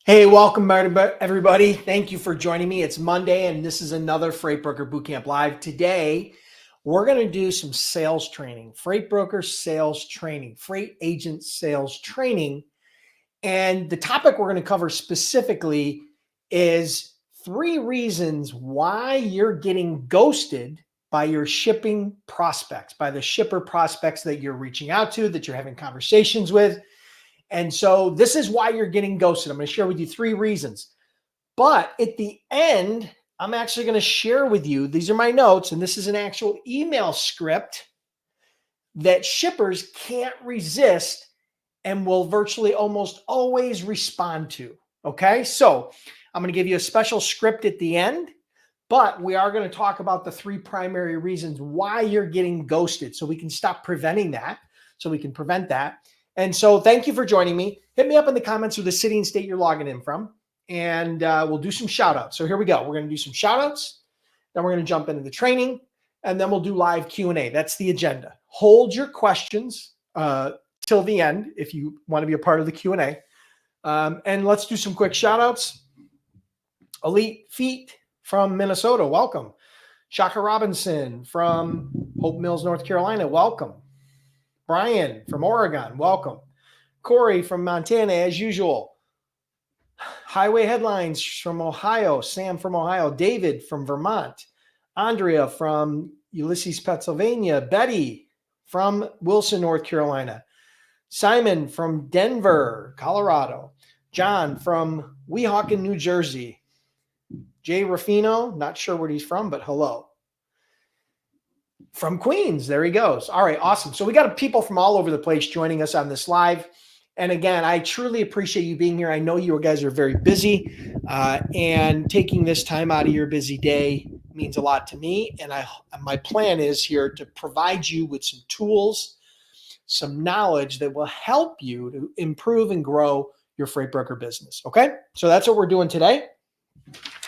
Hey, welcome everybody. Thank you for joining me. It's Monday and this is another Freight Broker Bootcamp Live. Today, we're going to do some sales training, freight broker sales training, freight agent sales training. And the topic we're going to cover specifically is 3 reasons why you're getting ghosted by your shipping prospects, by the shipper prospects that you're reaching out to, that you're having conversations with. And so this is why you're getting ghosted. I'm going to share with you 3 reasons. But at the end, I'm actually going to share with you, these are my notes, and this is an actual email script that shippers can't resist and will virtually almost always respond to. Okay, so I'm going to give you a special script at the end, but we are going to talk about the 3 primary reasons why you're getting ghosted so we can stop preventing that, so we can prevent that. And so thank you for joining me. Hit me up in the comments with the city and state you're logging in from, and we'll do some shout outs. So here we go. We're going to do some shout outs. Then we're going to jump into the training, and then we'll do live Q&A. That's the agenda. Hold your questions till the end if you want to be a part of the Q&A. And let's do some quick shout outs. Elite Feet from Minnesota, welcome. Shaka Robinson from Hope Mills, North Carolina, welcome. Brian from Oregon, welcome. Corey from Montana, as usual. Highway Headlines from Ohio, Sam from Ohio, David from Vermont, Andrea from Ulysses, Pennsylvania, Betty from Wilson, North Carolina, Simon from Denver, Colorado, John from Weehawken, New Jersey, Jay Ruffino, not sure where he's from, but hello. From Queens, there he goes. All right, awesome. So we got people from all over the place joining us on this live. And again, I truly appreciate you being here. I know you guys are very busy, and taking this time out of your busy day means a lot to me. And my plan is here to provide you with some tools, some knowledge that will help you to improve and grow your freight broker business. Okay, so that's what we're doing today.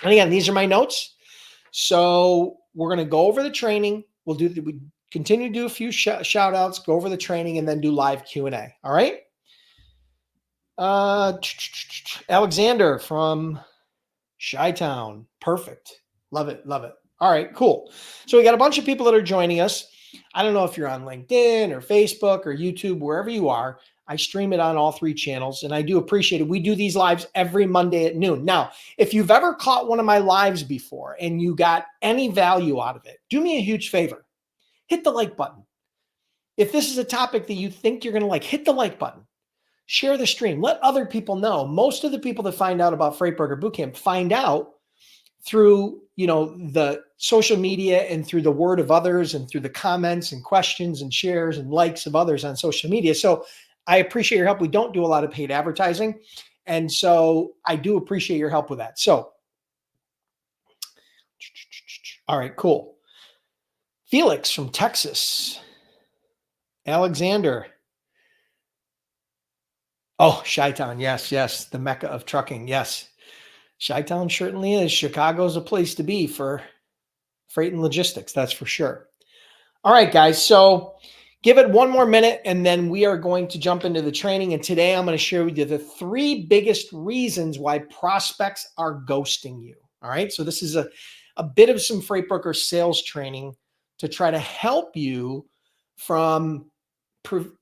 And again, these are my notes. So we're going to go over the training. We continue to do a few shout outs, go over the training, and then do live Q&A. All right. Alexander from Chi-Town. Perfect. Love it. Love it. All right, cool. So we got a bunch of people that are joining us. I don't know if you're on LinkedIn or Facebook or YouTube, wherever you are. I stream it on all 3 channels, and I do appreciate it. We do these lives every Monday at noon. Now, if you've ever caught one of my lives before and you got any value out of it, do me a huge favor. Hit the like button. If this is a topic that you think you're going to like, hit the like button. Share the stream. Let other people know. Most of the people that find out about Freight Broker Bootcamp find out through, the social media and through the word of others and through the comments and questions and shares and likes of others on social media. So I appreciate your help. We don't do a lot of paid advertising. And so I do appreciate your help with that. So, all right, cool. Felix from Texas. Alexander. Oh, Chi-Town. Yes. The Mecca of trucking. Yes. Chi-Town certainly is. Chicago's a place to be for freight and logistics. That's for sure. All right, guys. So give it one more minute and then we are going to jump into the training. And today I'm going to share with you the 3 biggest reasons why prospects are ghosting you. All right. So this is a bit of some freight broker sales training to try to help you to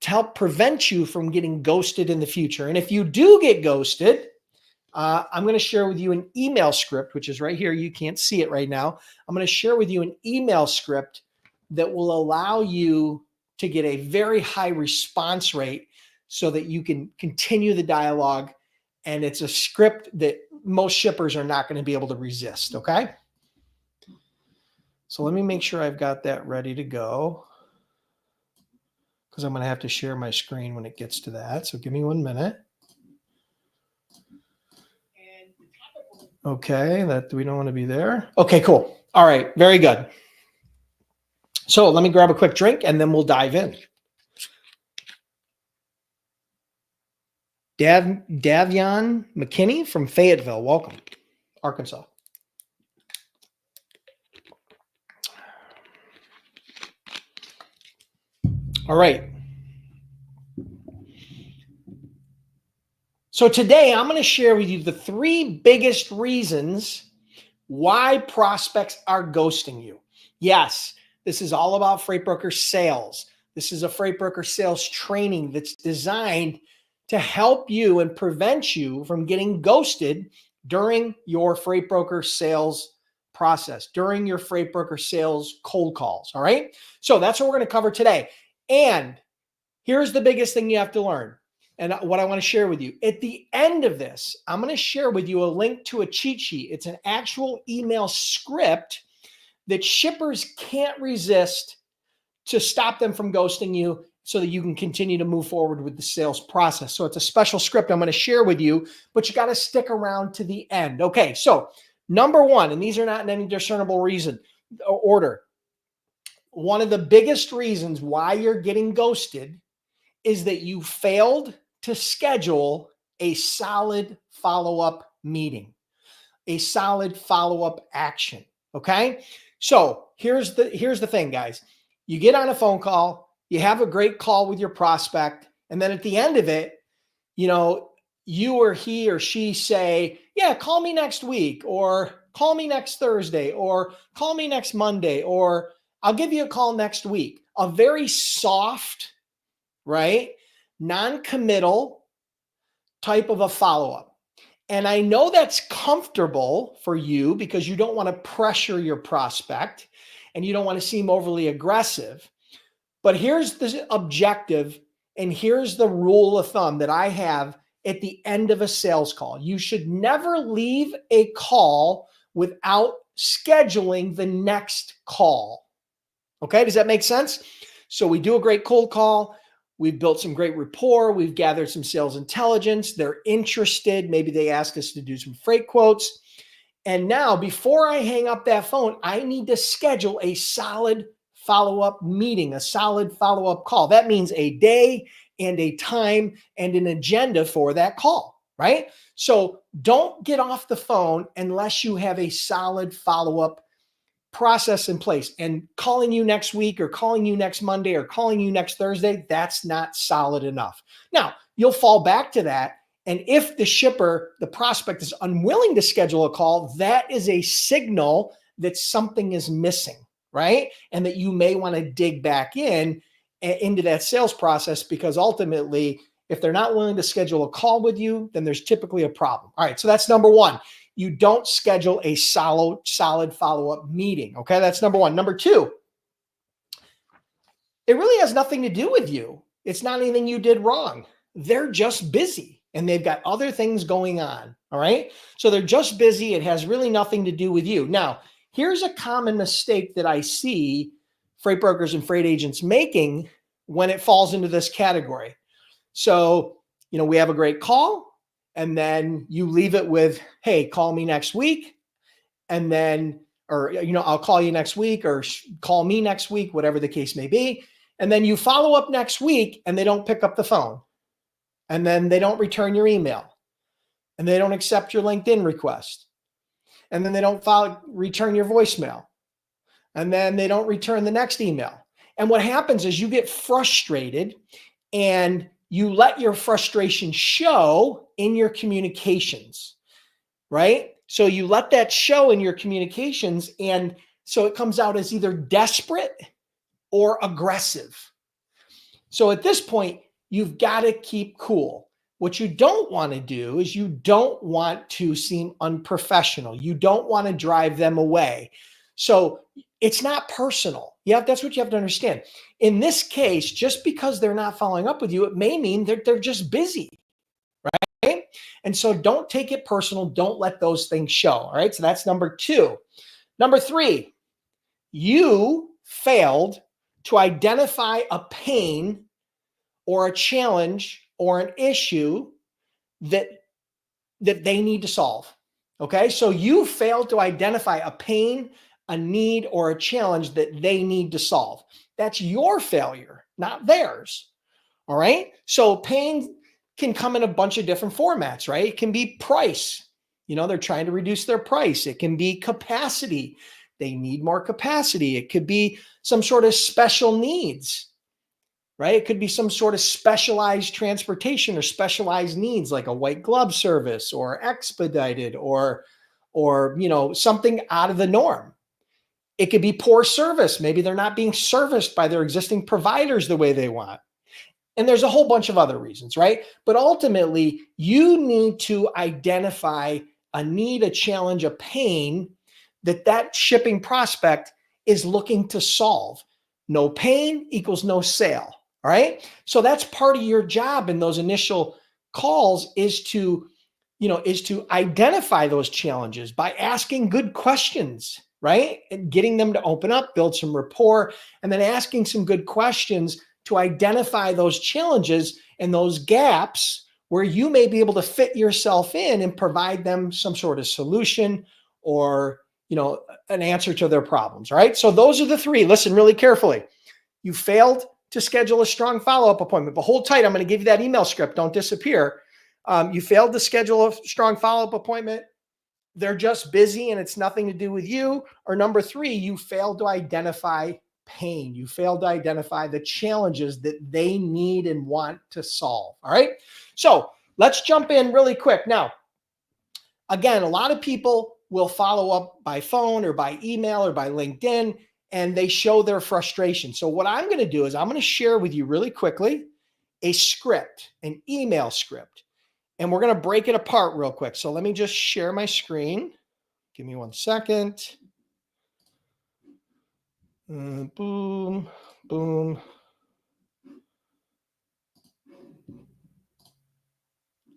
help prevent you from getting ghosted in the future. And if you do get ghosted, I'm going to share with you an email script, which is right here. You can't see it right now. I'm going to share with you an email script that will allow you to get a very high response rate so that you can continue the dialogue. And it's a script that most shippers are not going to be able to resist. Okay. So let me make sure I've got that ready to go, because I'm going to have to share my screen when it gets to that. So give me 1 minute. Okay, that we don't want to be there. Okay, cool. All right, very good. So let me grab a quick drink and then we'll dive in. Davion McKinney from Fayetteville, welcome, Arkansas. All right. So today I'm going to share with you the 3 biggest reasons why prospects are ghosting you. Yes, this is all about freight broker sales. This is a freight broker sales training that's designed to help you and prevent you from getting ghosted during your freight broker sales process, during your freight broker sales cold calls. All right. So that's what we're going to cover today. And here's the biggest thing you have to learn. And what I want to share with you at the end of this, I'm going to share with you a link to a cheat sheet. It's an actual email script that shippers can't resist to stop them from ghosting you so that you can continue to move forward with the sales process. So it's a special script I'm going to share with you, but you got to stick around to the end. Okay. So number 1, and these are not in any discernible reason or order. One of the biggest reasons why you're getting ghosted is that you failed to schedule a solid follow-up meeting, a solid follow-up action. Okay. So here's the thing, guys. You get on a phone call, you have a great call with your prospect, and then at the end of it, you or he or she say, yeah, call me next week, or call me next Thursday, or call me next Monday, or I'll give you a call next week. A very soft, right, non-committal type of a follow-up. And I know that's comfortable for you because you don't want to pressure your prospect and you don't want to seem overly aggressive. But here's the objective, and here's the rule of thumb that I have at the end of a sales call. You should never leave a call without scheduling the next call. Okay, does that make sense? So we do a great cold call. We've built some great rapport. We've gathered some sales intelligence. They're interested. Maybe they ask us to do some freight quotes. And now, before I hang up that phone, I need to schedule a solid follow-up meeting, a solid follow-up call. That means a day and a time and an agenda for that call, right? So don't get off the phone unless you have a solid follow-up process in place. And calling you next week or calling you next Monday or calling you next Thursday, that's not solid enough. Now, you'll fall back to that. And if the shipper, the prospect, is unwilling to schedule a call, that is a signal that something is missing, right? And that you may want to dig back into that sales process, because ultimately, if they're not willing to schedule a call with you, then there's typically a problem. All right, so that's number 1. You don't schedule a solid follow-up meeting. Okay, that's number 1. Number 2, it really has nothing to do with you. It's not anything you did wrong. They're just busy and they've got other things going on. All right, so they're just busy. It has really nothing to do with you. Now, here's a common mistake that I see freight brokers and freight agents making when it falls into this category. So, we have a great call, and then you leave it with, hey, call me next week. And then, or, I'll call you next week, or call me next week, whatever the case may be. And then you follow up next week and they don't pick up the phone. And then they don't return your email. And they don't accept your LinkedIn request. And then they don't return your voicemail. And then they don't return the next email. And what happens is you get frustrated, and you let your frustration show in your communications, right? So you let that show in your communications, and so it comes out as either desperate or aggressive. So at this point, you've got to keep cool. What you don't want to do is you don't want to seem unprofessional. You don't want to drive them away. So it's not personal. That's what you have to understand. In this case, just because they're not following up with you, it may mean that they're just busy, right? And so don't take it personal. Don't let those things show. All right. So that's number 2. Number 3, you failed to identify a pain or a challenge or an issue that they need to solve. Okay. So you failed to identify a pain, a need, or a challenge that they need to solve. That's your failure, not theirs. All right. So pain can come in a bunch of different formats, right? It can be price. They're trying to reduce their price. It can be capacity. They need more capacity. It could be some sort of special needs. right? It could be some sort of specialized transportation or specialized needs like a white glove service or expedited or something out of the norm. It could be poor service. Maybe they're not being serviced by their existing providers the way they want. And there's a whole bunch of other reasons, right? But ultimately, you need to identify a need, a challenge, a pain that shipping prospect is looking to solve. No pain equals no sale. All right. So that's part of your job in those initial calls is to identify those challenges by asking good questions, right? And getting them to open up, build some rapport, and then asking some good questions to identify those challenges and those gaps where you may be able to fit yourself in and provide them some sort of solution or, an answer to their problems. All right. So those are the three. Listen really carefully. You failed to schedule a strong follow-up appointment, but hold tight. I'm going to give you that email script. Don't disappear. You failed to schedule a strong follow-up appointment. They're just busy and it's nothing to do with you. Or number three, you failed to identify pain. You failed to identify the challenges that they need and want to solve. All right. So let's jump in really quick. Now, again, a lot of people will follow up by phone or by email or by LinkedIn, and they show their frustration. So what I'm going to do is I'm going to share with you really quickly a script, an email script, and we're going to break it apart real quick. So let me just share my screen. Give me 1 second. Boom, boom.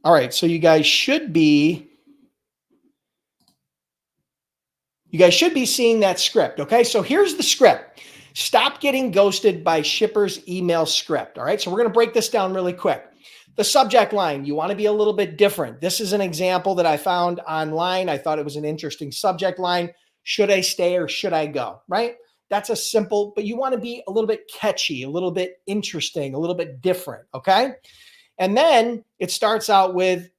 All right, so you guys should be seeing that script, okay? So here's the script. Stop getting ghosted by shippers email script, all right? So we're going to break this down really quick. The subject line, you want to be a little bit different. This is an example that I found online. I thought it was an interesting subject line. Should I stay or should I go, right? That's a simple, but you want to be a little bit catchy, a little bit interesting, a little bit different, okay? And then it starts out with,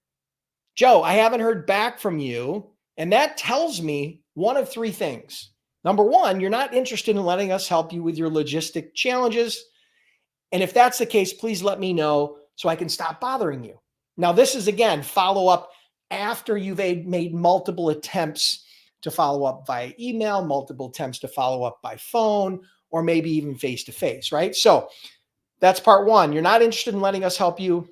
Joe, I haven't heard back from you. And that tells me one of three things. Number one, you're not interested in letting us help you with your logistic challenges. And if that's the case, please let me know so I can stop bothering you. Now, this is, again, follow up after you've made multiple attempts to follow up via email, multiple attempts to follow up by phone, or maybe even face-to-face, right? So that's part one. You're not interested in letting us help you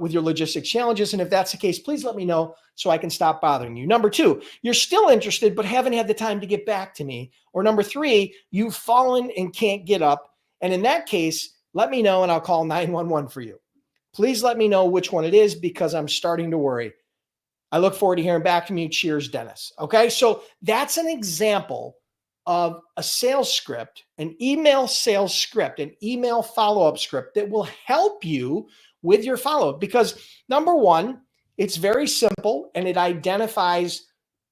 with your logistics challenges. And if that's the case, please let me know so I can stop bothering you. Number two, you're still interested, but haven't had the time to get back to me. Or number three, you've fallen and can't get up. And in that case, let me know and I'll call 911 for you. Please let me know which one it is because I'm starting to worry. I look forward to hearing back from you. Cheers, Dennis. Okay, so that's an example of a sales script, an email sales script, an email follow-up script that will help you with your follow-up. Because number one, it's very simple and it identifies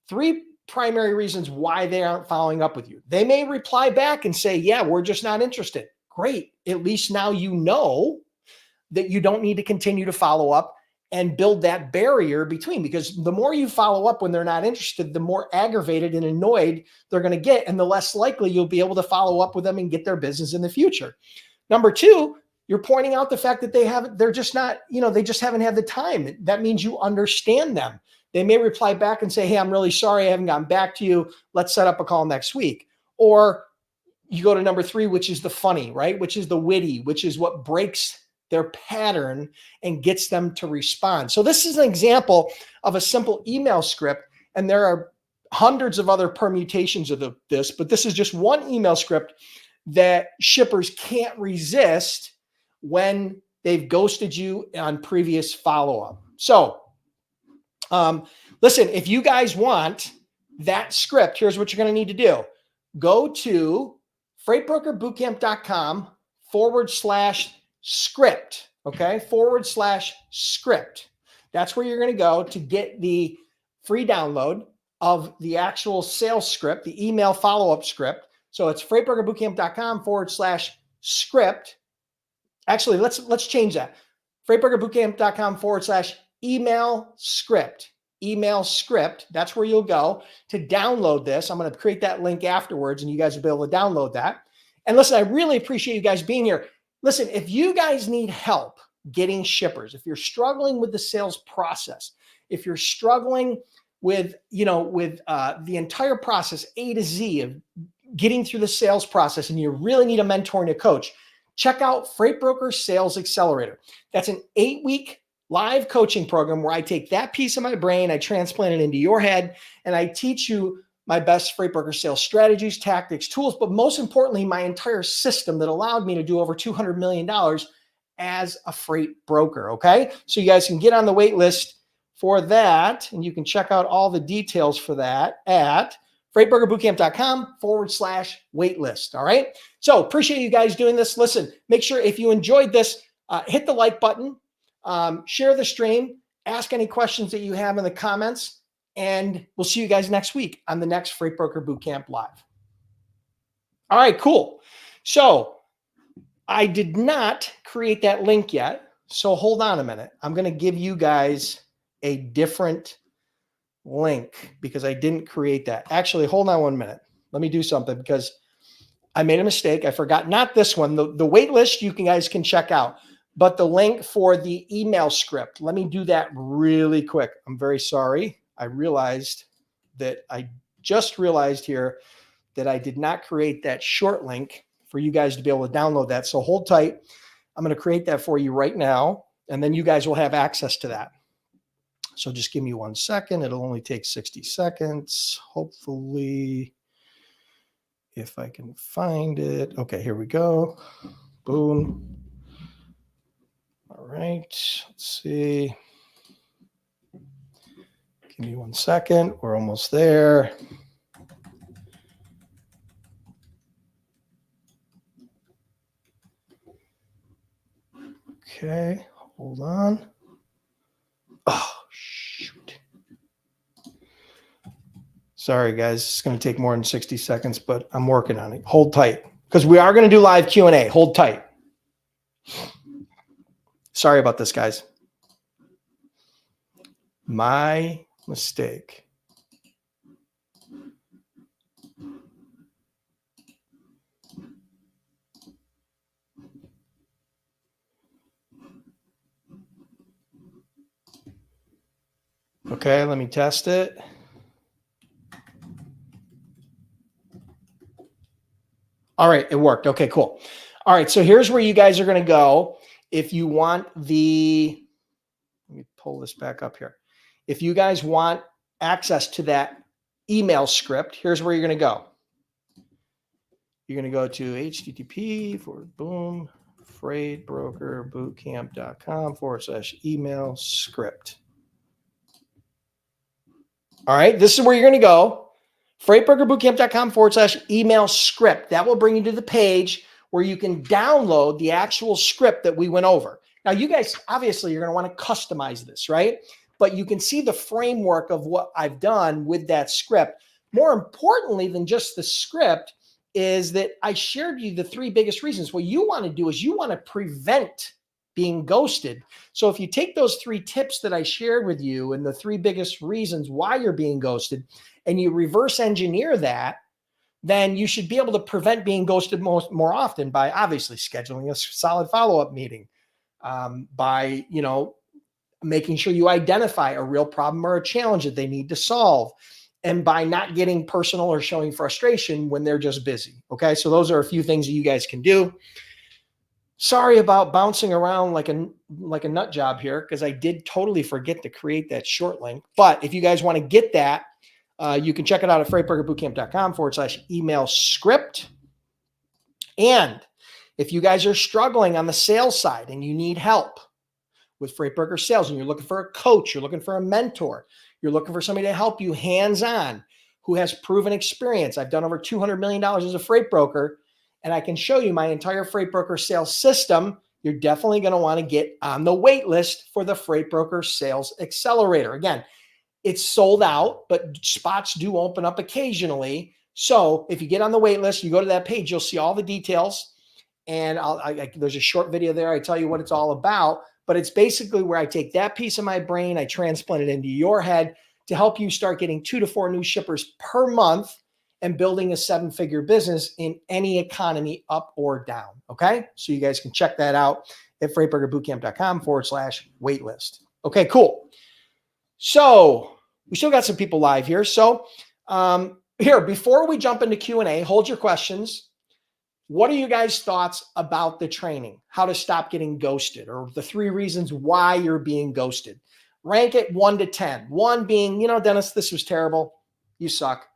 three primary reasons why they aren't following up with you. They may reply back and say, yeah, we're just not interested. Great. At least now you know that you don't need to continue to follow up and build that barrier between, because the more you follow up when they're not interested, the more aggravated and annoyed they're going to get, and the less likely you'll be able to follow up with them and get their business in the future. Number two, you're pointing out the fact that they're just not, they just haven't had the time. That means you understand them. They may reply back and say, hey, I'm really sorry, I haven't gotten back to you. Let's set up a call next week. Or you go to number three, which is the funny, right? Which is the witty, which is what breaks their pattern and gets them to respond. So this is an example of a simple email script, and there are hundreds of other permutations of this, but this is just one email script that shippers can't resist when they've ghosted you on previous follow-up. So listen, if you guys want that script, here's what you're going to need to do. Go to freightbrokerbootcamp.com/script, okay? /script. That's where you're going to go to get the free download of the actual sales script, the email follow-up script. So it's freightbrokerbootcamp.com/script. Actually, let's change that. freightbrokerbootcamp.com/email script. Email script. That's where you'll go to download this. I'm going to create that link afterwards and you guys will be able to download that. And listen, I really appreciate you guys being here. Listen, if you guys need help getting shippers, if you're struggling with the sales process, if you're struggling with, the entire process, A to Z of getting through the sales process, and you really need a mentor and a coach, check out Freight Broker Sales Accelerator. That's an 8-week live coaching program where I take that piece of my brain, I transplant it into your head, and I teach you my best freight broker sales strategies, tactics, tools, but most importantly, my entire system that allowed me to do over $200 million as a freight broker. Okay. So you guys can get on the wait list for that, and you can check out all the details for that at freightbrokerbootcamp.com/waitlist. All right. So appreciate you guys doing this. Listen, make sure if you enjoyed this, hit the like button, share the stream, ask any questions that you have in the comments, and we'll see you guys next week on the next Freight Broker Bootcamp Live. All right, cool. So I did not create that link yet. So hold on a minute. I'm going to give you guys a different link because I didn't create that. Actually, hold on 1 minute. Let me do something because I made a mistake. I forgot. Not this one. The wait list you guys can check out, but the link for the email script. Let me do that really quick. I'm very sorry. I just realized here that I did not create that short link for you guys to be able to download that. So hold tight. I'm going to create that for you right now, and then you guys will have access to that. So just give me 1 second. It'll only take 60 seconds. Hopefully, if I can find it. Okay, here we go. Boom. All right, let's see. Give me 1 second. We're almost there. Okay, hold on. Oh, shoot. Sorry, guys. It's going to take more than 60 seconds, but I'm working on it. Hold tight because we are going to do live Q&A. Hold tight. Sorry about this, guys. My mistake. Okay, let me test it. All right, it worked. Okay, cool. All right, so here's where you guys are going to go if you want let me pull this back up here. If you guys want access to that email script, here's where you're going to go. You're going to go to freightbrokerbootcamp.com/email script. All right, this is where you're going to go. freightbrokerbootcamp.com/email script. That will bring you to the page where you can download the actual script that we went over. Now, you guys, obviously, you're going to want to customize this, right? But you can see the framework of what I've done with that script. More importantly than just the script is that I shared you the 3 biggest reasons. What you want to do is you want to prevent being ghosted. So if you take those 3 tips that I shared with you and the 3 biggest reasons why you're being ghosted, and you reverse engineer that, then you should be able to prevent being ghosted more often by obviously scheduling a solid follow-up meeting, by, making sure you identify a real problem or a challenge that they need to solve, and by not getting personal or showing frustration when they're just busy. Okay. So those are a few things that you guys can do. Sorry about bouncing around like a nut job here, because I did totally forget to create that short link. But if you guys want to get that, you can check it out at freightbrokerbootcamp.com/email script. And if you guys are struggling on the sales side and you need help with freight broker sales, and you're looking for a coach, you're looking for a mentor, you're looking for somebody to help you hands-on who has proven experience. I've done over $200 million as a freight broker, and I can show you my entire freight broker sales system. You're definitely going to want to get on the wait list for the Freight Broker Sales Accelerator. Again, it's sold out, but spots do open up occasionally. So if you get on the wait list, you go to that page, you'll see all the details. And there's a short video there. I tell you what it's all about, but it's basically where I take that piece of my brain, I transplant it into your head to help you start getting 2 to 4 new shippers per month and building a 7-figure business in any economy, up or down. Okay. So you guys can check that out at freightbrokerbootcamp.com/waitlist. Okay, cool. So we still got some people live here. So here, before we jump into Q&A, hold your questions. What are you guys' thoughts about the training? How to stop getting ghosted, or the 3 reasons why you're being ghosted? Rank it 1 to 10. 1 being, Dennis, this was terrible. You suck.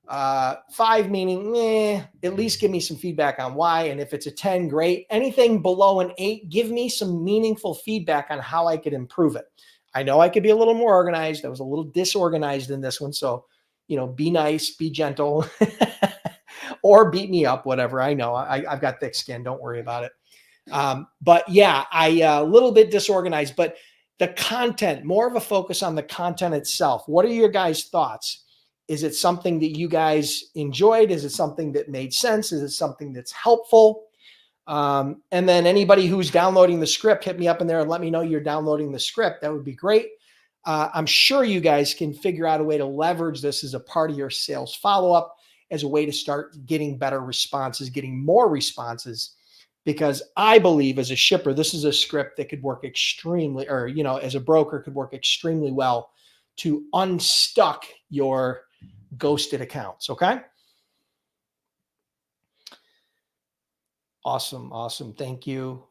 5 meaning, at least give me some feedback on why. And if it's a 10, great. Anything below an 8, give me some meaningful feedback on how I could improve it. I know I could be a little more organized. I was a little disorganized in this one. So, be nice, be gentle, or beat me up, whatever. I know I've got thick skin. Don't worry about it. But yeah, a little bit disorganized, but the content, more of a focus on the content itself. What are your guys' thoughts? Is it something that you guys enjoyed? Is it something that made sense? Is it something that's helpful? And then anybody who's downloading the script, hit me up in there and let me know you're downloading the script. That would be great. I'm sure you guys can figure out a way to leverage this as a part of your sales follow-up, as a way to start getting better responses, getting more responses, because I believe as a shipper, this is a script that could work extremely, or, as a broker could work extremely well to unstuck your ghosted accounts. Okay. Awesome. Awesome. Thank you.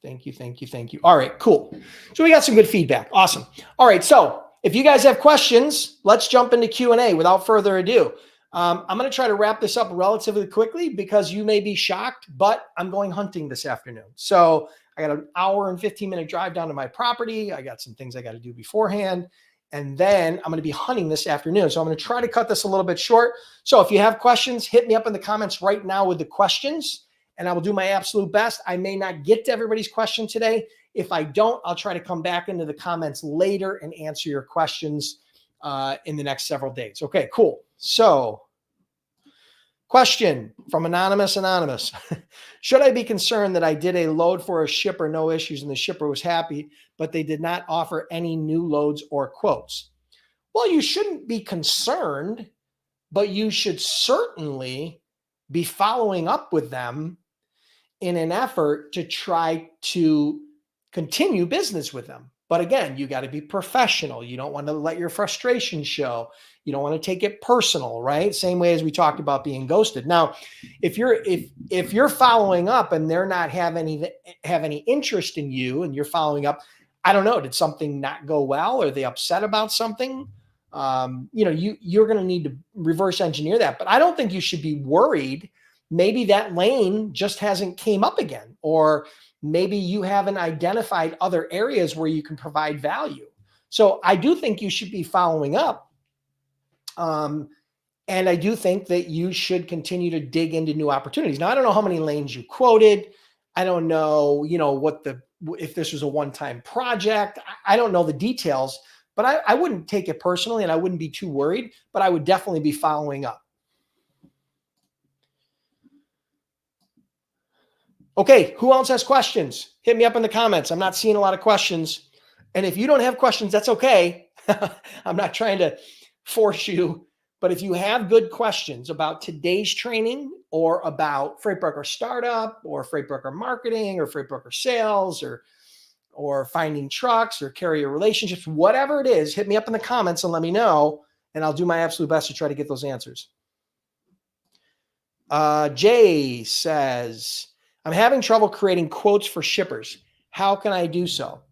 Thank you. Thank you. Thank you. All right, cool. So we got some good feedback. Awesome. All right. So if you guys have questions, let's jump into Q&A without further ado. I'm going to try to wrap this up relatively quickly because you may be shocked, but I'm going hunting this afternoon. So I got an hour and 15-minute drive down to my property. I got some things I got to do beforehand. And then I'm going to be hunting this afternoon. So I'm going to try to cut this a little bit short. So if you have questions, hit me up in the comments right now with the questions, and I will do my absolute best. I may not get to everybody's question today. If I don't, I'll try to come back into the comments later and answer your questions in the next several days. Okay, cool. So question from Anonymous. Should I be concerned that I did a load for a shipper, no issues, and the shipper was happy, but they did not offer any new loads or quotes? Well, you shouldn't be concerned, but you should certainly be following up with them in an effort to try to continue business with them. But again, you got to be professional. You don't want to let your frustration show. You don't want to take it personal, right? Same way as we talked about being ghosted. Now, if you're following up and they're not have any interest in you, and you're following up, I don't know, did something not go well? Are they upset about something? You're going to need to reverse engineer that. But I don't think you should be worried. Maybe that lane just hasn't came up again, or maybe you haven't identified other areas where you can provide value. So I do think you should be following up. And I do think that you should continue to dig into new opportunities. Now, I don't know how many lanes you quoted. I don't know, if this was a one-time project. I don't know the details, but I wouldn't take it personally, and I wouldn't be too worried, but I would definitely be following up. Okay, who else has questions? Hit me up in the comments. I'm not seeing a lot of questions. And if you don't have questions, that's okay. I'm not trying to force you. But if you have good questions about today's training, or about freight broker startup, or freight broker marketing, or freight broker sales, or finding trucks, or carrier relationships, whatever it is, hit me up in the comments and let me know, and I'll do my absolute best to try to get those answers. Jay says, I'm having trouble creating quotes for shippers. How can I do so?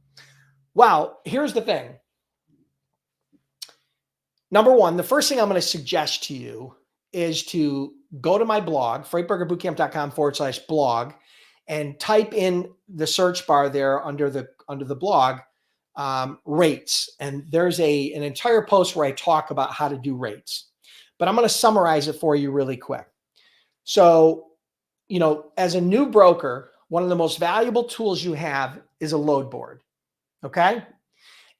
Well, here's the thing. Number one, the first thing I'm going to suggest to you is to go to my blog, freightbrokerbootcamp.com/blog, and type in the search bar there under the blog, rates. And there's an entire post where I talk about how to do rates. But I'm going to summarize it for you really quick. So, as a new broker, one of the most valuable tools you have is a load board. Okay.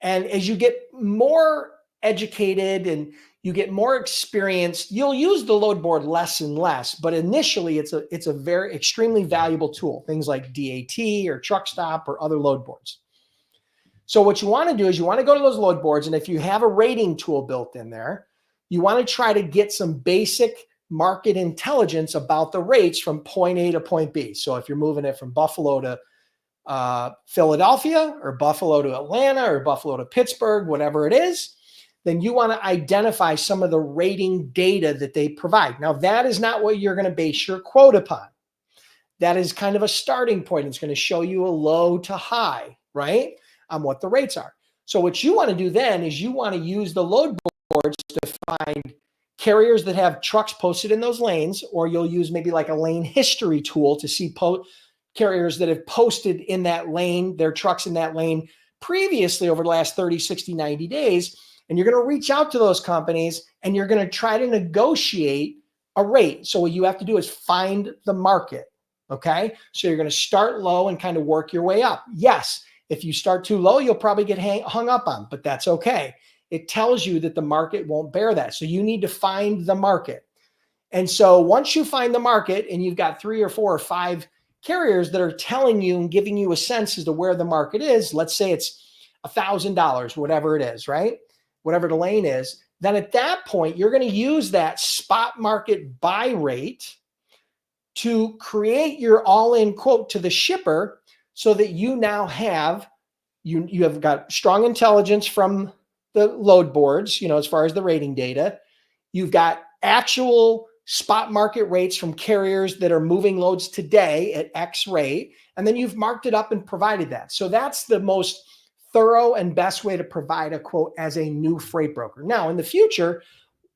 And as you get more educated and you get more experienced, you'll use the load board less and less. But initially, it's a very extremely valuable tool. Things like DAT or Truck Stop or other load boards. So what you want to do is you want to go to those load boards, and if you have a rating tool built in there, you want to try to get some basic market intelligence about the rates from point A to point B. So if you're moving it from Buffalo to Philadelphia, or Buffalo to Atlanta, or Buffalo to Pittsburgh, whatever it is, then you want to identify some of the rating data that they provide. Now, that is not what you're going to base your quote upon. That is kind of a starting point. It's going to show you a low to high, right, on what the rates are. So what you want to do then is you want to use the load boards to find carriers that have trucks posted in those lanes, or you'll use maybe like a lane history tool to see carriers that have posted in that lane, their trucks in that lane previously over the last 30, 60, 90 days. And you're going to reach out to those companies and you're going to try to negotiate a rate. So what you have to do is find the market. Okay. So you're going to start low and kind of work your way up. Yes. If you start too low, you'll probably get hung up on, but that's okay. It tells you that the market won't bear that. So you need to find the market. And so once you find the market and you've got 3 or 4 or 5 carriers that are telling you and giving you a sense as to where the market is, let's say it's $1,000, whatever it is, right? Whatever the lane is, then at that point, you're going to use that spot market buy rate to create your all-in quote to the shipper, so that you now have, you have got strong intelligence from the load boards, as far as the rating data. You've got actual spot market rates from carriers that are moving loads today at X rate, and then you've marked it up and provided that. So that's the most thorough and best way to provide a quote as a new freight broker. Now, in the future,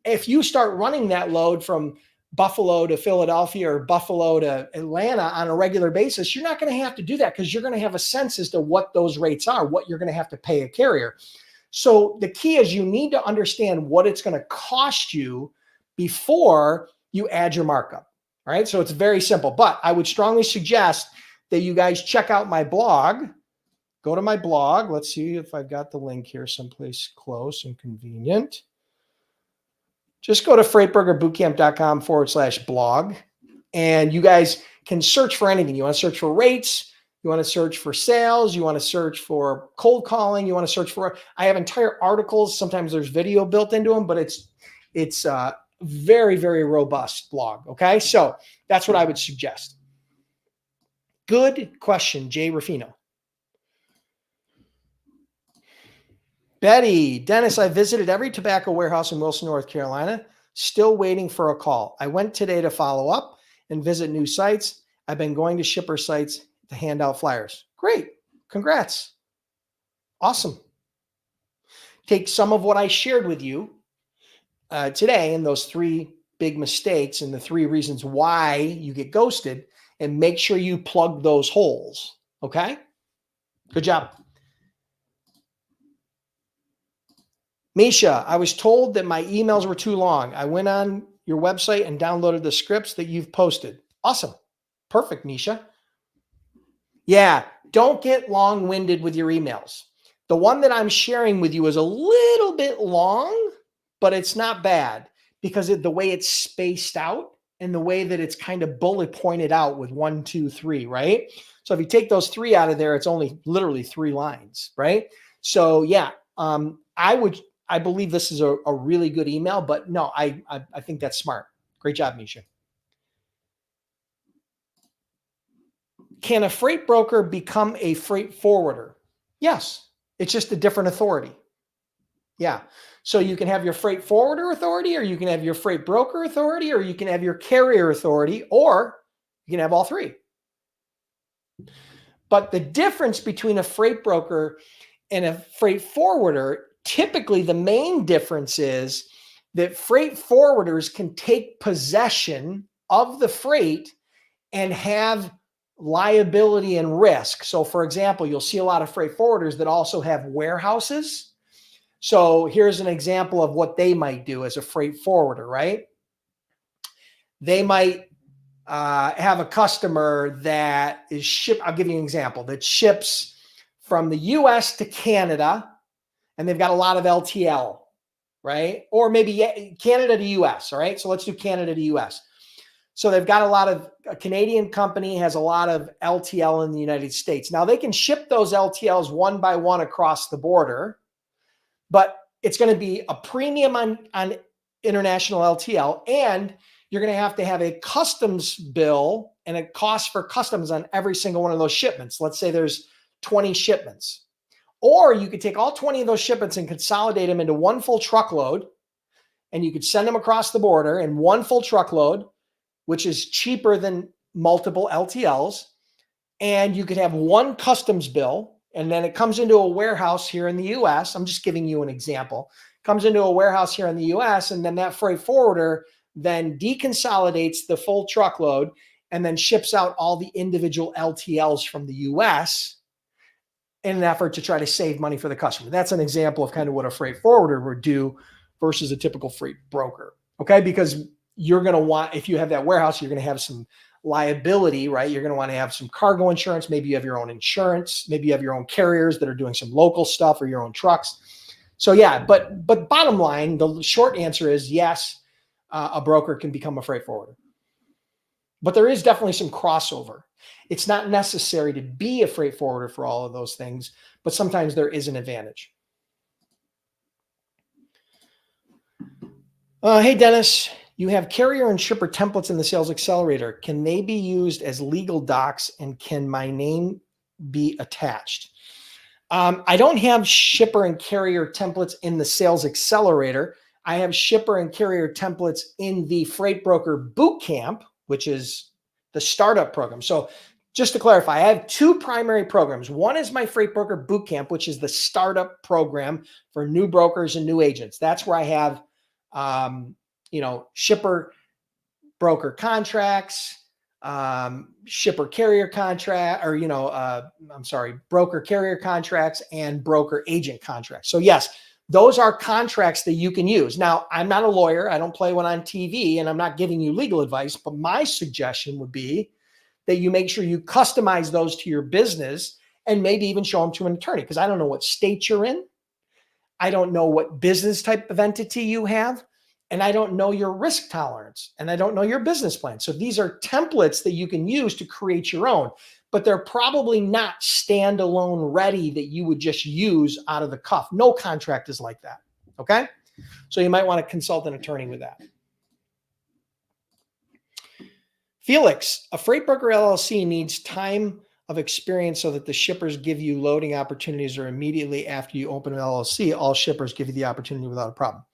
if you start running that load from Buffalo to Philadelphia or Buffalo to Atlanta on a regular basis, you're not going to have to do that, because you're going to have a sense as to what those rates are, what you're going to have to pay a carrier. So the key is you need to understand what it's going to cost you before you add your markup. All right. So it's very simple, but I would strongly suggest that you guys check out my blog. Go to my blog. Let's see if I've got the link here someplace close and convenient. Just go to freightbrokerbootcamp.com/blog, and you guys can search for anything. You want to search for rates, you want to search for sales, you want to search for cold calling, you want to search for, I have entire articles. Sometimes there's video built into them, but it's very, very robust blog. Okay. So that's what I would suggest. Good question, Jay Ruffino. Betty, Dennis, I visited every tobacco warehouse in Wilson, North Carolina, still waiting for a call. I went today to follow up and visit new sites. I've been going to shipper sites to hand out flyers. Great. Congrats. Awesome. Take some of what I shared with you today and those 3 big mistakes and the 3 reasons why you get ghosted, and make sure you plug those holes. Okay? Good job. Misha, I was told that my emails were too long. I went on your website and downloaded the scripts that you've posted. Awesome. Perfect, Misha. Yeah, don't get long-winded with your emails. The one that I'm sharing with you is a little bit long, but it's not bad, because the way it's spaced out and the way that it's kind of bullet pointed out with 1, 2, 3, right? So if you take those 3 out of there, it's only literally 3 lines, right? So yeah, I believe this is a really good email, but no, I think that's smart. Great job, Misha. Can a freight broker become a freight forwarder? Yes, it's just a different authority. Yeah. So you can have your freight forwarder authority, or you can have your freight broker authority, or you can have your carrier authority, or you can have all 3. But the difference between a freight broker and a freight forwarder, typically the main difference is that freight forwarders can take possession of the freight and have liability and risk. So for example, you'll see a lot of freight forwarders that also have warehouses. So here's an example of what they might do as a freight forwarder, right? They might have a customer that is I'll give you an example, that ships from the US to Canada, and they've got a lot of LTL, right? Or maybe Canada to US, all right? So let's do Canada to US. So they've got a Canadian company has a lot of LTL in the United States. Now they can ship those LTLs one by one across the border, but it's going to be a premium on international LTL, and you're going to have a customs bill and a cost for customs on every single one of those shipments. Let's say there's 20 shipments. Or you could take all 20 of those shipments and consolidate them into one full truckload, and you could send them across the border in one full truckload, which is cheaper than multiple LTLs. And you could have one customs bill, and then it comes into a warehouse here in the US. I'm just giving you an example. Comes into a warehouse here in the US, and then that freight forwarder then deconsolidates the full truckload and then ships out all the individual LTLs from the US in an effort to try to save money for the customer. That's an example of kind of what a freight forwarder would do versus a typical freight broker. Okay, because you're going to want, if you have that warehouse, you're going to have some liability, right? You're going to want to have some cargo insurance. Maybe you have your own insurance. Maybe you have your own carriers that are doing some local stuff or your own trucks. So yeah, but bottom line, the short answer is yes, a broker can become a freight forwarder. But there is definitely some crossover. It's not necessary to be a freight forwarder for all of those things, but sometimes there is an advantage. Hey, Dennis, you have carrier and shipper templates in the Sales Accelerator. Can they be used as legal docs, and can my name be attached? I don't have shipper and carrier templates in the Sales Accelerator. I have shipper and carrier templates in the Freight Broker Bootcamp, which is the startup program. So just to clarify, I have two primary programs. One is my Freight Broker Bootcamp, which is the startup program for new brokers and new agents. That's where I have, shipper broker contracts, shipper carrier contract, broker carrier contracts and broker agent contracts. So yes, those are contracts that you can use. Now, I'm not a lawyer. I don't play one on TV, and I'm not giving you legal advice, but my suggestion would be that you make sure you customize those to your business and maybe even show them to an attorney, because I don't know what state you're in. I don't know what business type of entity you have, and I don't know your risk tolerance, and I don't know your business plan. So these are templates that you can use to create your own, but they're probably not standalone ready that you would just use out of the cuff. No contract is like that, okay? So you might want to consult an attorney with that. Felix, a freight broker LLC needs time of experience so that the shippers give you loading opportunities, or immediately after you open an LLC, all shippers give you the opportunity without a problem.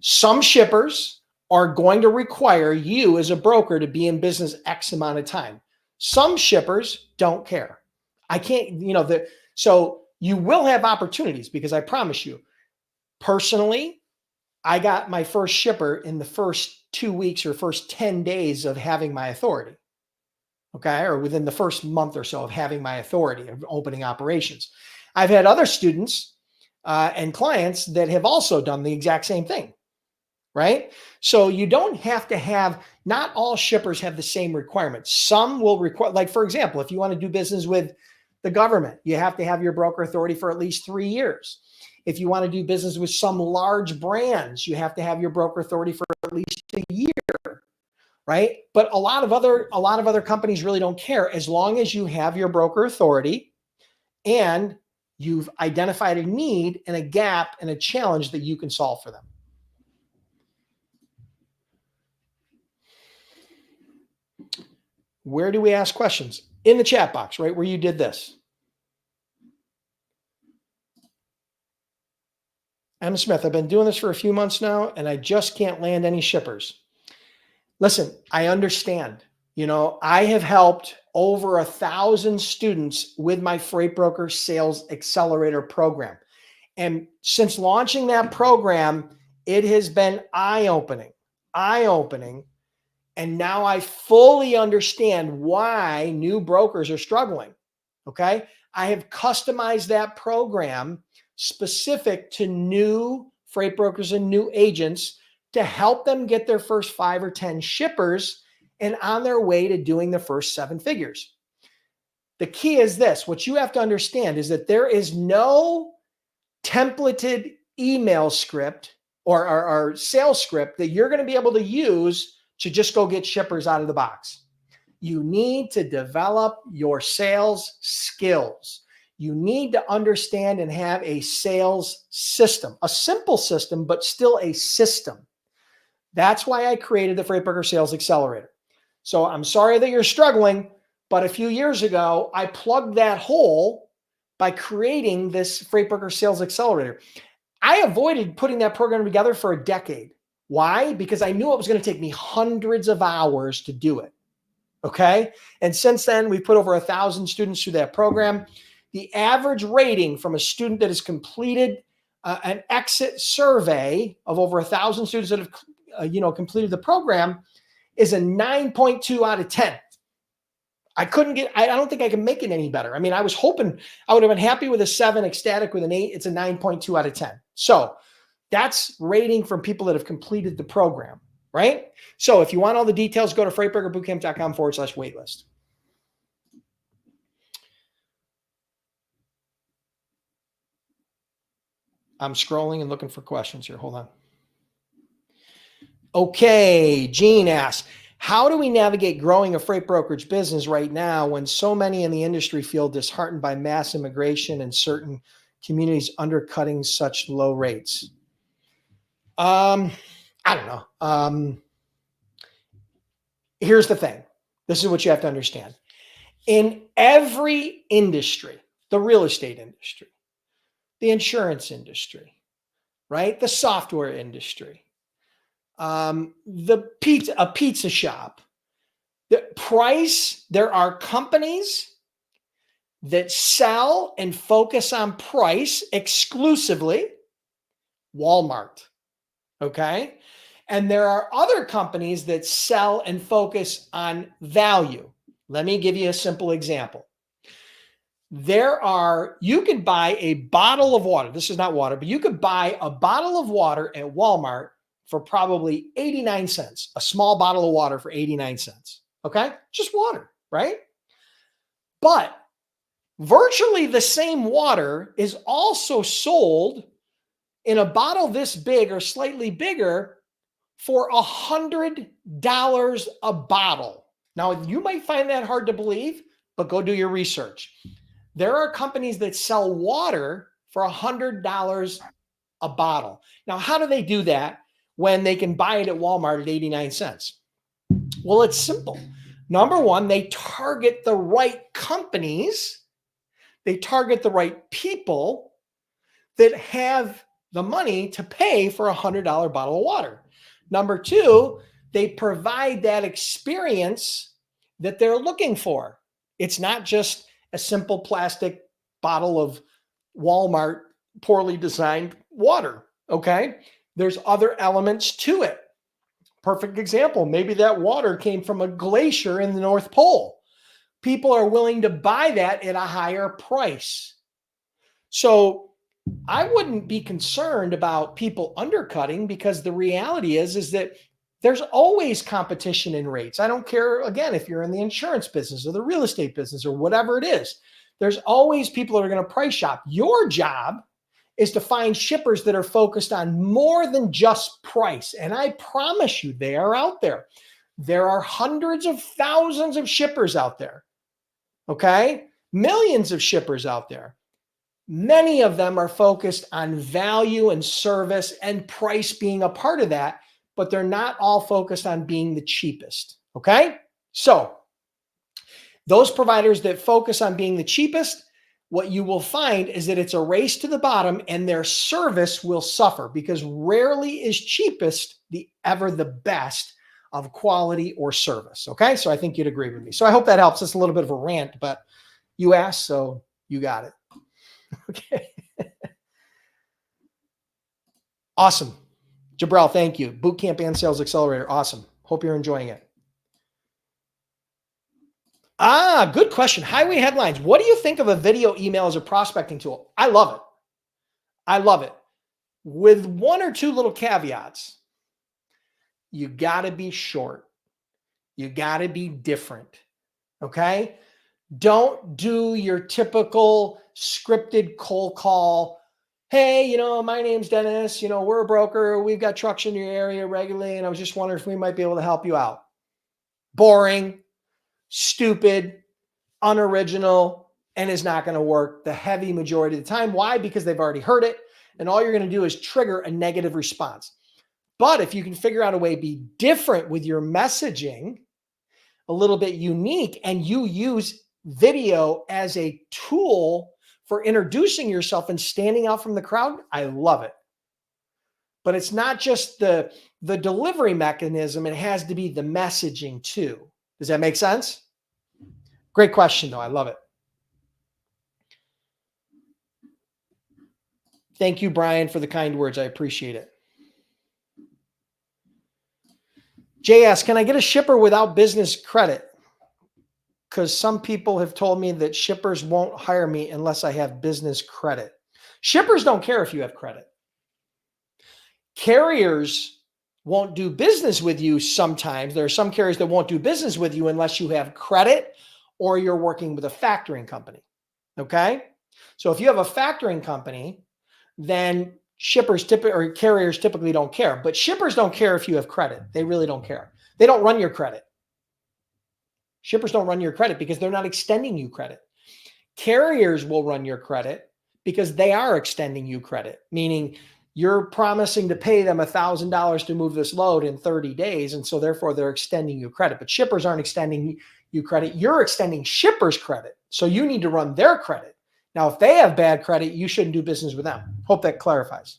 Some shippers are going to require you as a broker to be in business X amount of time. Some shippers don't care. I can't, so you will have opportunities, because I promise you, personally, I got my first shipper in the first 2 weeks or first 10 days of having my authority. Okay. Or within the first month or so of having my authority of opening operations. I've had other students and clients that have also done the exact same thing. Right? So you don't have to have, not all shippers have the same requirements. Some will require, like, for example, if you want to do business with the government, you have to have your broker authority for at least 3 years. If you want to do business with some large brands, you have to have your broker authority for at least a year, right? But a lot of other companies really don't care, as long as you have your broker authority and you've identified a need and a gap and a challenge that you can solve for them. Where do we ask questions? In the chat box, right where you did this. Emma Smith, I've been doing this for a few months now, and I just can't land any shippers. Listen, I understand. I have helped over 1,000 students with my Freight Broker Sales Accelerator program. And since launching that program, it has been eye-opening. And now I fully understand why new brokers are struggling. Okay. I have customized that program specific to new freight brokers and new agents to help them get their first 5 or 10 shippers and on their way to doing the first 7 figures. The key is this: what you have to understand is that there is no templated email script or sales script that you're going to be able to use to just go get shippers out of the box. You need to develop your sales skills. You need to understand and have a sales system, a simple system, but still a system. That's why I created the Freight Broker Sales Accelerator. So I'm sorry that you're struggling, but a few years ago, I plugged that hole by creating this Freight Broker Sales Accelerator. I avoided putting that program together for a decade. Why? Because I knew it was going to take me hundreds of hours to do it. Okay. And since then, we've put over 1,000 students through that program. The average rating from a student that has completed an exit survey of over 1,000 students that have completed the program is a 9.2 out of 10. I don't think I can make it any better. I mean, I was hoping I would have been happy with a 7, ecstatic with an 8. It's a 9.2 out of 10. So that's rating from people that have completed the program, right? So if you want all the details, go to freightbrokerbootcamp.com/waitlist. I'm scrolling and looking for questions here. Hold on. Okay, Gene asks, how do we navigate growing a freight brokerage business right now when so many in the industry feel disheartened by mass immigration and certain communities undercutting such low rates? I don't know. Here's the thing. This is what you have to understand. In every industry, the real estate industry, the insurance industry, right? The software industry, a pizza shop, the price, there are companies that sell and focus on price exclusively, Walmart, okay? And there are other companies that sell and focus on value. Let me give you a simple example. You could buy a bottle of water. This is not water, but you could buy a bottle of water at Walmart for probably 89 cents, a small bottle of water for 89 cents. Okay. Just water, right? But virtually the same water is also sold in a bottle this big or slightly bigger for $100 a bottle. Now, you might find that hard to believe, but go do your research. There are companies that sell water for $100 a bottle. Now, how do they do that when they can buy it at Walmart at 89 cents? Well, it's simple. Number one, they target the right companies. They target the right people that have the money to pay for a $100 bottle of water. Number two, they provide that experience that they're looking for. It's not just a simple plastic bottle of Walmart poorly designed water, okay? There's other elements to it. Perfect example, maybe that water came from a glacier in the North Pole. People are willing to buy that at a higher price. So I wouldn't be concerned about people undercutting, because the reality is that there's always competition in rates. I don't care, again, if you're in the insurance business or the real estate business or whatever it is. There's always people that are going to price shop. Your job is to find shippers that are focused on more than just price. And I promise you, they are out there. There are hundreds of thousands of shippers out there. Okay? Millions of shippers out there. Many of them are focused on value and service and price being a part of that, but they're not all focused on being the cheapest. Okay? So those providers that focus on being the cheapest, what you will find is that it's a race to the bottom, and their service will suffer, because rarely is cheapest ever the best of quality or service. Okay? So I think you'd agree with me. So I hope that helps. It's a little bit of a rant, but you asked, so you got it. Okay. Awesome. Jabril, thank you. Bootcamp and Sales Accelerator. Awesome. Hope you're enjoying it. Good question. Highway headlines. What do you think of a video email as a prospecting tool? I love it. I love it. With one or two little caveats. You got to be short. You got to be different. Okay? Don't do your typical scripted cold call. Hey, my name's Dennis. We're a broker. We've got trucks in your area regularly, and I was just wondering if we might be able to help you out. Boring, stupid, unoriginal, and is not going to work the heavy majority of the time. Why? Because they've already heard it, and all you're going to do is trigger a negative response. But if you can figure out a way to be different with your messaging, a little bit unique, and you use video as a tool for introducing yourself and standing out from the crowd, I love it. But it's not just the delivery mechanism, it has to be the messaging too. Does that make sense? Great question though, I love it. Thank you, Brian, for the kind words. I appreciate it. Jay asks, can I get a shipper without business credit? Because some people have told me that shippers won't hire me unless I have business credit. Shippers don't care if you have credit. Carriers won't do business with you sometimes. There are some carriers that won't do business with you unless you have credit or you're working with a factoring company. Okay? So if you have a factoring company, then carriers typically don't care. But shippers don't care if you have credit. They really don't care. They don't run your credit. Shippers don't run your credit because they're not extending you credit. Carriers will run your credit because they are extending you credit, meaning you're promising to pay them $1,000 to move this load in 30 days. And so therefore they're extending you credit, but shippers aren't extending you credit. You're extending shippers credit. So you need to run their credit. Now, if they have bad credit, you shouldn't do business with them. Hope that clarifies.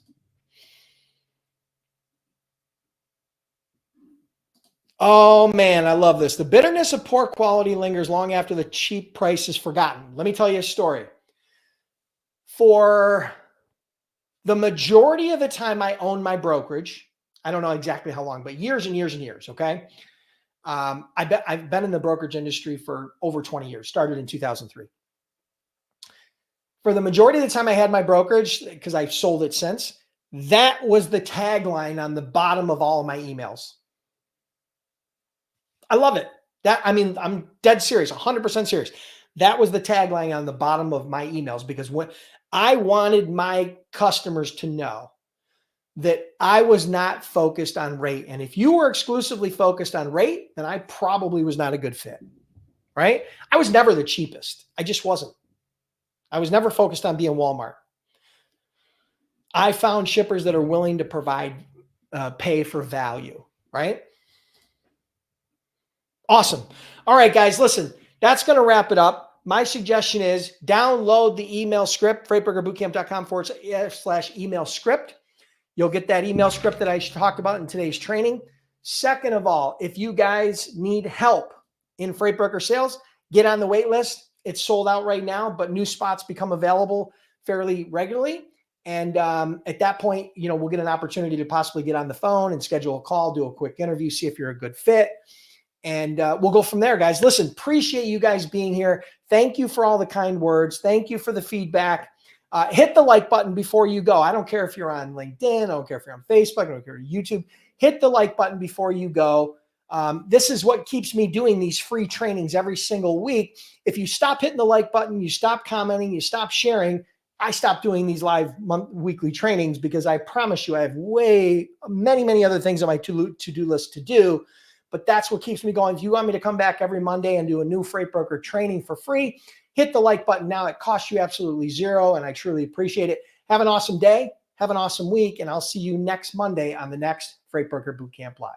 Oh man, I love this. The bitterness of poor quality lingers long after the cheap price is forgotten. Let me tell you a story. For the majority of the time I owned my brokerage, I don't know exactly how long, but years and years and years, okay? I've been in the brokerage industry for over 20 years, started in 2003. For the majority of the time I had my brokerage, because I've sold it since, that was the tagline on the bottom of all of my emails. I love it. I'm dead serious, 100% serious. That was the tagline on the bottom of my emails because when I wanted my customers to know that I was not focused on rate. And if you were exclusively focused on rate, then I probably was not a good fit, right? I was never the cheapest. I just wasn't. I was never focused on being Walmart. I found shippers that are willing to provide pay for value, right? Awesome. All right, guys, listen, that's going to wrap it up. My suggestion is download the email script, freightbrokerbootcamp.com/email script. You'll get that email script that I talked about in today's training. Second of all, if you guys need help in freight broker sales, get on the wait list. It's sold out right now, but new spots become available fairly regularly. And at that point, we'll get an opportunity to possibly get on the phone and schedule a call, do a quick interview, see if you're a good fit. And we'll go from there, guys. Listen, appreciate you guys being here. Thank you for all the kind words. Thank you for the feedback. Hit the like button before you go. I don't care if you're on LinkedIn. I don't care if you're on Facebook. I don't care if you're on YouTube. Hit the like button before you go. This is what keeps me doing these free trainings every single week. If you stop hitting the like button, you stop commenting, you stop sharing, I stop doing these live weekly trainings because I promise you I have many other things on my to-do list to do. But that's what keeps me going. If you want me to come back every Monday and do a new freight broker training for free, hit the like button now. It costs you absolutely zero, and I truly appreciate it. Have an awesome day. Have an awesome week, and I'll see you next Monday on the next Freight Broker Bootcamp Live.